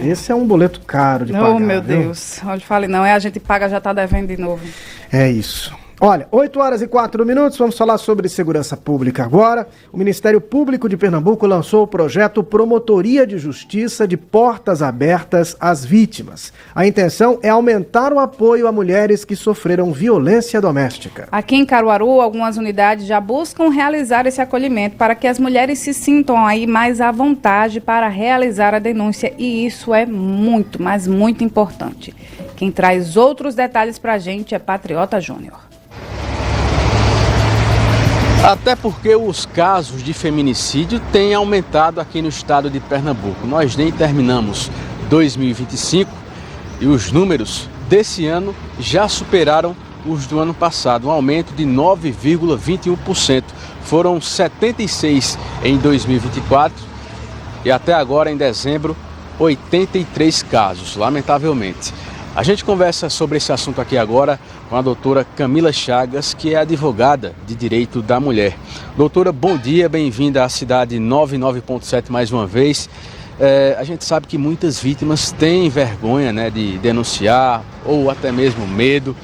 Esse é um boleto caro de pagar. Oh, meu viu? Deus. Olha, fale não, a gente paga, já está devendo de novo. É isso. Olha, 8h04, vamos falar sobre segurança pública agora. O Ministério Público de Pernambuco lançou o projeto Promotoria de Justiça de Portas Abertas às Vítimas. A intenção é aumentar o apoio a mulheres que sofreram violência doméstica. Aqui em Caruaru, algumas unidades já buscam realizar esse acolhimento para que as mulheres se sintam aí mais à vontade para realizar a denúncia, e isso é muito, mas muito importante. Quem traz outros detalhes para a gente é Patriota Júnior. Até porque os casos de feminicídio têm aumentado aqui no estado de Pernambuco. Nós nem terminamos 2025 e os números desse ano já superaram os do ano passado, um aumento de 9,21%. Foram 76 em 2024 e até agora, em dezembro, 83 casos, lamentavelmente. A gente conversa sobre esse assunto aqui agora com a doutora Camila Chagas, que é advogada de direito da mulher. Doutora, bom dia, bem-vinda à Cidade 99.7 mais uma vez. A gente sabe que muitas vítimas têm vergonha, né, de denunciar ou até mesmo medo.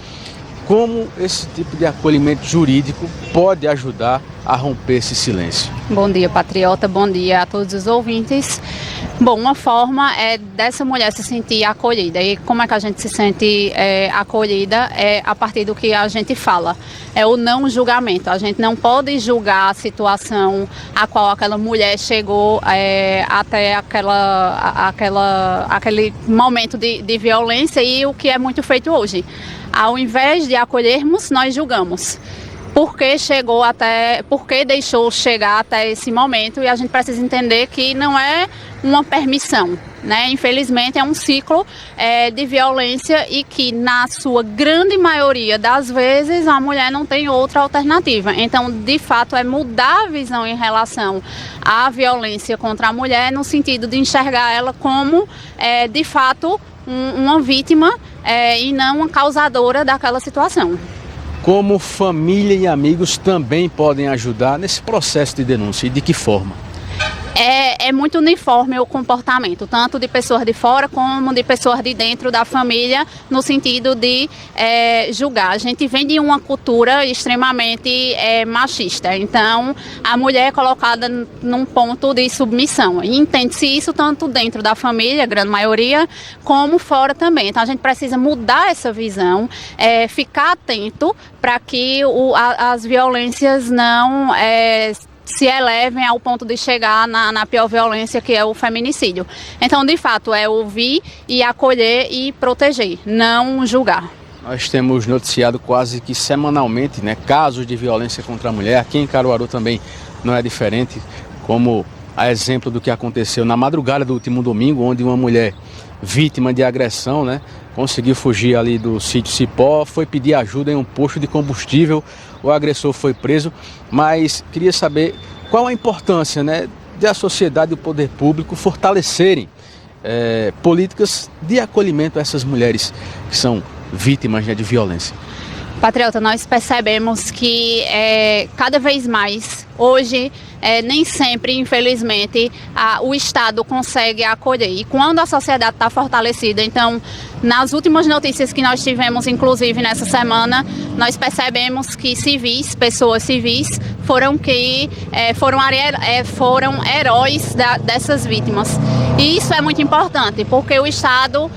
Como esse tipo de acolhimento jurídico pode ajudar a romper esse silêncio? Bom dia, Patriota, bom dia a todos os ouvintes. Bom, uma forma é dessa mulher se sentir acolhida. E como é que a gente se sente acolhida? É a partir do que a gente fala. É o não julgamento. A gente não pode julgar a situação a qual aquela mulher chegou até aquele momento de violência, e o que é muito feito hoje. Ao invés de acolhermos, nós julgamos. Por que deixou chegar até esse momento, e a gente precisa entender que não é uma permissão, né? Infelizmente é um ciclo de violência, e que na sua grande maioria das vezes a mulher não tem outra alternativa. Então, de fato, é mudar a visão em relação à violência contra a mulher, no sentido de enxergar ela como, de fato, uma vítima e não uma causadora daquela situação. Como família e amigos também podem ajudar nesse processo de denúncia, e de que forma? É muito uniforme o comportamento, tanto de pessoas de fora como de pessoas de dentro da família, no sentido de julgar. A gente vem de uma cultura extremamente machista, então a mulher é colocada num ponto de submissão. E entende-se isso tanto dentro da família, a grande maioria, como fora também. Então a gente precisa mudar essa visão, ficar atento para que as violências não se elevem ao ponto de chegar na pior violência, que é o feminicídio. Então, de fato, é ouvir e acolher e proteger, não julgar. Nós temos noticiado quase que semanalmente, né, casos de violência contra a mulher. Aqui em Caruaru também não é diferente, como a exemplo do que aconteceu na madrugada do último domingo, onde uma mulher vítima de agressão, né, conseguiu fugir ali do sítio Cipó, foi pedir ajuda em um posto de combustível, o agressor foi preso. Mas queria saber qual a importância, né, de a sociedade e o poder público fortalecerem políticas de acolhimento a essas mulheres que são vítimas, né, de violência. Patriota, nós percebemos que cada vez mais, hoje, nem sempre, infelizmente, o Estado consegue acolher. E quando a sociedade está fortalecida, então, nas últimas notícias que nós tivemos, inclusive nessa semana, nós percebemos que pessoas civis, foram heróis dessas vítimas. E isso é muito importante, porque o Estado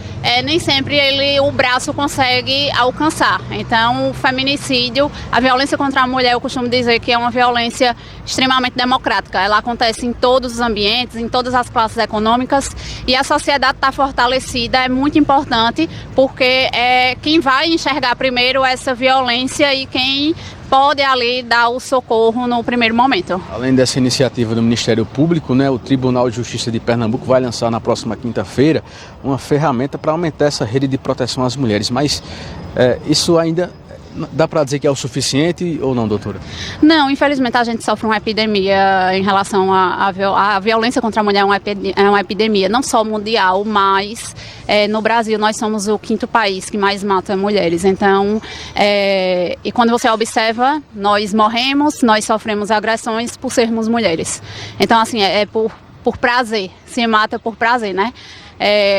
nem sempre o braço consegue alcançar. Então, o feminicídio, a violência contra a mulher, eu costumo dizer que é uma violência extremamente democrática. Ela acontece em todos os ambientes, em todas as classes econômicas, e a sociedade está fortalecida é muito importante, porque quem vai enxergar primeiro essa violência e quem pode ali dar o socorro no primeiro momento. Além dessa iniciativa do Ministério Público, né, o Tribunal de Justiça de Pernambuco vai lançar na próxima quinta-feira uma ferramenta para aumentar essa rede de proteção às mulheres. Mas isso ainda dá para dizer que é o suficiente ou não, doutora? Não, infelizmente a gente sofre uma epidemia em relação à violência contra a mulher, é uma epidemia não só mundial, mas no Brasil nós somos o 5º país que mais mata mulheres. Então, e quando você observa, nós morremos, nós sofremos agressões por sermos mulheres. Então, assim, por prazer, se mata por prazer, né?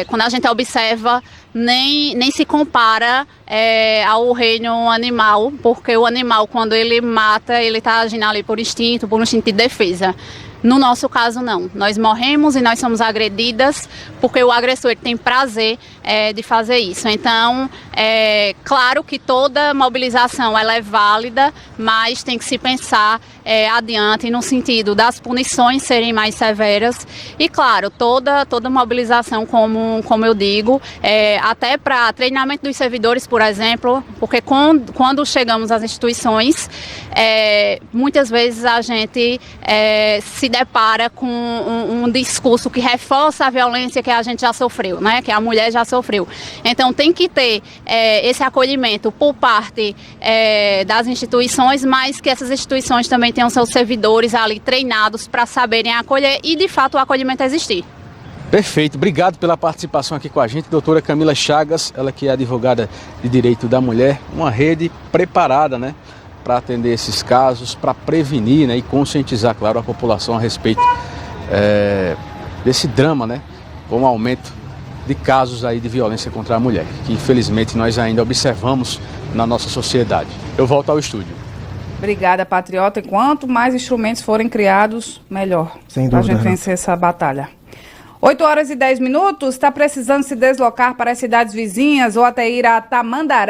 quando a gente observa, nem se compara ao reino animal, porque o animal, quando ele mata, ele está agindo ali por um instinto de defesa. No nosso caso, não. Nós morremos e nós somos agredidas porque o agressor tem prazer de fazer isso. Então, claro que toda mobilização ela é válida, mas tem que se pensar adiante no sentido das punições serem mais severas. E, claro, toda mobilização, como eu digo, até para treinamento dos servidores, por exemplo, porque quando chegamos às instituições, muitas vezes a gente se depara com um discurso que reforça a violência que a gente já sofreu, né? Que a mulher já sofreu. Então tem que ter esse acolhimento por parte das instituições, mas que essas instituições também tenham seus servidores ali treinados para saberem acolher e de fato o acolhimento existir. Perfeito, obrigado pela participação aqui com a gente, doutora Camila Chagas, ela que é advogada de direito da mulher, uma rede preparada, né, para atender esses casos, para prevenir, né, e conscientizar, claro, a população a respeito desse drama, né, com o aumento de casos aí de violência contra a mulher, que infelizmente nós ainda observamos na nossa sociedade. Eu volto ao estúdio. Obrigada, Patriota. E quanto mais instrumentos forem criados, melhor. Sem para a dúvida, gente vencer essa batalha. 8h10. Está precisando se deslocar para as cidades vizinhas ou até ir a Tamandaré?